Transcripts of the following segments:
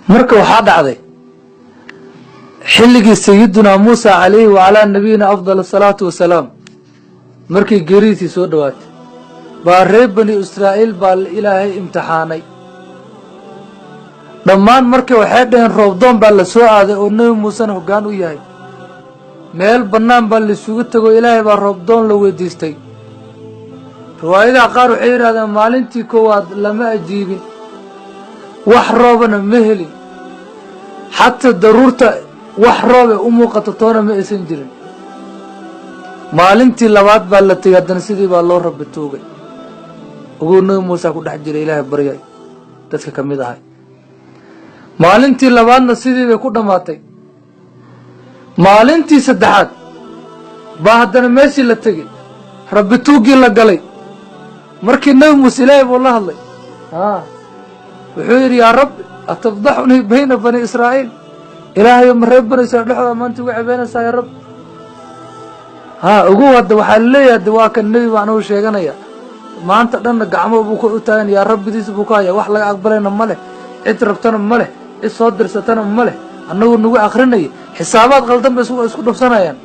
مركو حاد عضي حلقي سيدنا موسى عليه وعلى نبينا أفضل الصلاة والسلام مركي قريتي سودوات باريب بني إسرائيل بالإلهي امتحاني دمان مركي وحيدين روبدون بالسوء ونبي موسى نفقان وياي ميل بنان بالسوء إلهي بالروبدون لو ديستي رواية قارو حير هذا مالنتي كواد لما أجيبين وحروبنا مهلي حتى ضرورته وحروبه أمو قططونا ما إسنجرين مالنتي لواد بالتي قدن سيدي بالله رب التوبة وقول نبي موسى كود حجر إلهي برياي تسكى كميدا هاي مالنتي لوادنا سيدي بكود ماتي مالنتي سدحات باهدنا ماشي لتجي رب توقي لقلي مركي نبي موسى إلهي والله الله وحير يا رب أتفضحني بين بني إسرائيل إلهي يوم ربنا يسرحوا ما أنتوا عبينا يا رب أقوى الدواء اللي الدواء كان النبي معناه شيئا يا ما أنت لنا قعمه بوكو تاني يا رب ديس بوكايا وحلا أقبلنا ماله اتربتنا ماله الصدر ستنا ماله النور نوع آخرنا حسابات غلطان بس اسكت بسنا يعني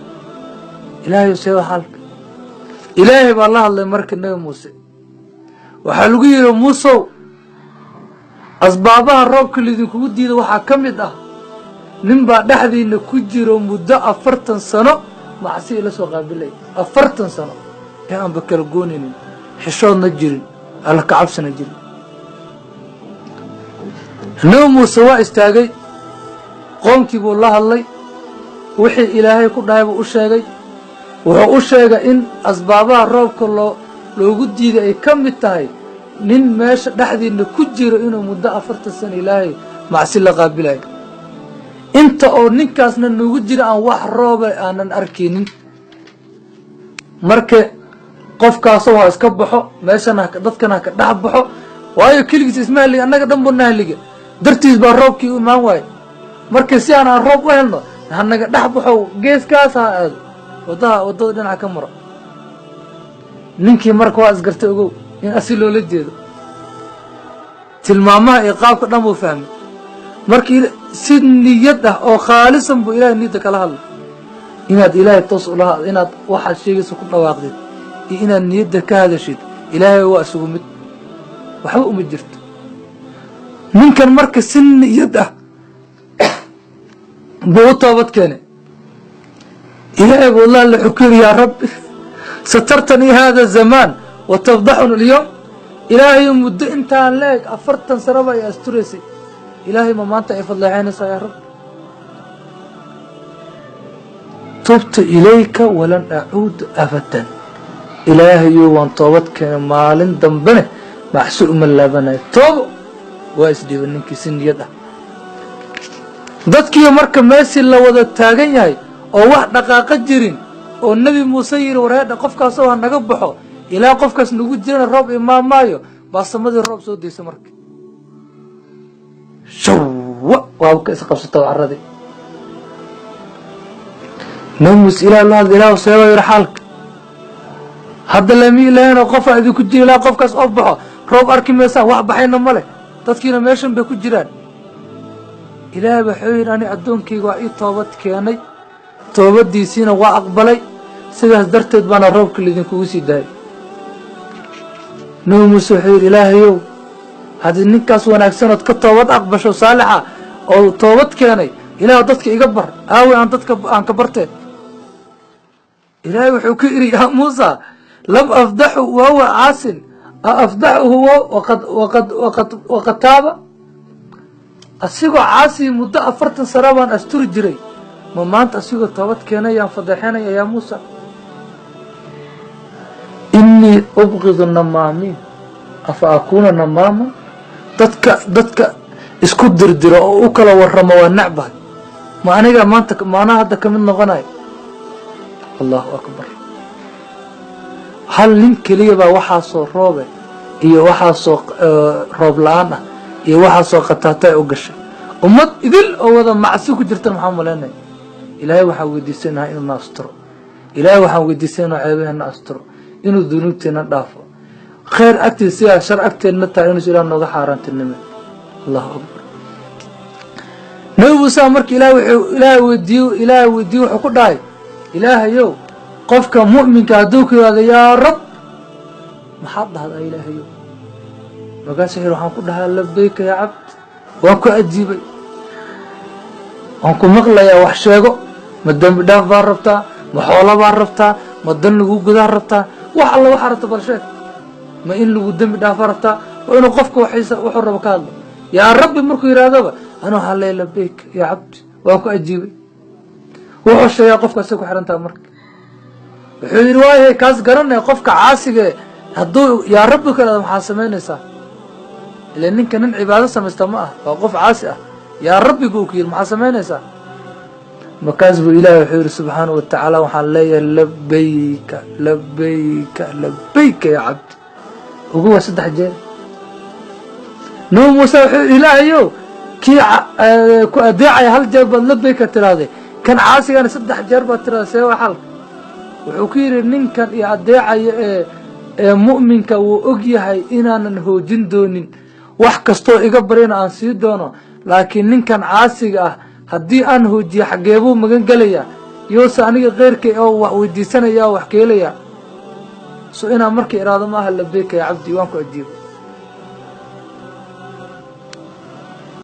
إلهي يسوي حالك إلهي بالله الله يمرك النبي موسى وحلقي موسى أسبابها الرب كل ذي كودي ذو حكمت نبى دحدي إن كجير مدة 4 سنة مع سئل سوق بالله 4 سنة يا أم بكر جونين حشون نجري على كعب سنجري نوم سواء استاجي قوم كي الله الله وحي إلهي كل نايب وشاجي وشاجي إن أسبابها الرب كله لو جودي ذا كم التاي nin meesha dhaxdiina ku jiro inuu muddo 40 sano ilaahay macsi la qaabilay inta oo ninkaasna nagu jira aan wax roob aanan arkinin marka qofkaas oo iska baxo meeshana dadkana ka dhax baxo waayo kaligiis ismaali anaga dhanbo nahliga dartiis baa roobkii u imaan waay marka si aan roob u helno anaga dhax baxo geeskaas aad wadada dhinaca ka maro ninkii marka waa isgartay ogow in asilo la jeedo tilmaamaha iqaabka dhan buu fahmay markii si niyad ah oo khaalisan buu ilaahay niyada kala hadlay inaad ilaahay toos u lahaad inaad waxa sheegayso ku dhawaaqdid iyo inaad niyada ka hadashid ilaahay waa isugu mid waxba uma jirto ninkan marka si niyad ah buu toobad keenay ilaahay wallahi la xukir ya rabbi satartani hada zaman وتفضحون اليوم إلهي مد انت عليك 40 سنة يا استرسي إلهي ما انت يفضل عيني يا رب تبت إليك ولن أعود أبدا إلهي وانطوتك مالن دنبنه محسوء من لابنه توب واسدي وننك سن يده dadkii marka meesii la wada taagan yahay oo wax dhaqaaqa jirin oo nabi Muuse yiri wareeda qofkaas oo naga baxo ilaa qofkaas nagu jirana roob imaamaayo baasamadii roob soo deysay markii shawa waa ka isqabsatay carradi namus ila Allah seewa yarxalk hadda lami ilaahna qof aad ku jira qofkaas oo baxo roob arki meesha wax baxayna male dadkiina meeshan bay ku jiraan ilaahay wuxuu yiraani adoonkayga waa ii toobad keenay toobadiisina waa aqbalay sidaas darteed bana roobka lidin kugu sii daayay نوم سحير إلهيو هذا النكاس وناكسنت كتوبت أقبشو صالحة أو توبت كاني إلهي ضدك يقبر أوي أن ضدك أن كبرته إلهي وحكيري يا موسى لم أفضحه وهو عاسن أفضحه هو وقد تاب أسيقو عاسي مدة 4 سنة أستور جري ما أنت أسيقو توبت كاني يا فضحينا يا موسى إني أبغض النمامين أفأكون نماما دتك اسكو دردر أو أكل ورما والنعبة ما أنا ما أنت ما أنا هذا كمن غناي الله أكبر هل لين كليبا وحاسو روبه هي وحاسو روبلانا هي وحاسو قتاتا أوجش أمد إذل أو هذا معسوك جرت محملنا إلهي وحاول يدسنا إن ناستر إلهي وحاول يدسنا عيبه ناستر إنه ذنوبتنا ضعفة خير أكتر سيا شر أكتر نتا إنه سيران نوضح حارنت النمى الله أكبر nabi muuse markii ilaahay weydiiyo wuxuu ku dhahay ilaahayow qofka mu'minka hadduu ku yiraahdo yaa rab maxaad dhahdaa ilaahayow markaas waxaan ku dhahaa labbayka yaa cabd waan ku ajiibay waan ku maqlayaa wax sheego ma dambi dhaaf baa rabtaa ma xoolo baa rabtaa ma dan lagu gudaa rabtaa wax alla waxa rabta bal sheeg ma in lagu dambi dhaaf rabtaa oo inuu qofka wuxuu rabo ka hadlo yaa rabbi markuu yiraahdaba ana waxaan leeyahay labbayka yaa cabd waan ku ajiibay wuxuu sheegay qofka si ku xirantaa marka wuxuu yiri waayay kaas garanay qofka caasiga hadduu yaa rabbi kala maxaa sameynaysaa ilaa ninka nin cibaado samaysta ma ah waa qof caasi ah yaa rabbi buu ku yiri maxaa sameynaysaa markaas buu ilaahay wuxuu yiri subxaanahu wa tacaala waxaan leeyahay labbayka labbayka labbayka yaa cabd ugu waa 3 jeer nabi muuse wuxuu ilaahayow kii ku adeecay hal jeer baad labbayka tiraahday kan caasigana 3 jeer baad tiraahday see waa xal wuxuu ku yiri ninkan iyo adeecaya ee mu'minka wuu og yahay inaanan hoojin doonin wax kasto iga barina aan sii doono laakiin ninkan caasiga ah haddii aan hoojiyo xageebuu magan galaya yoosa aniga qeyrkay oo wax weydiisanaya wax keelaya soo inaan markii iraado maaha labbayka yaa cabdi waan ku ajiibay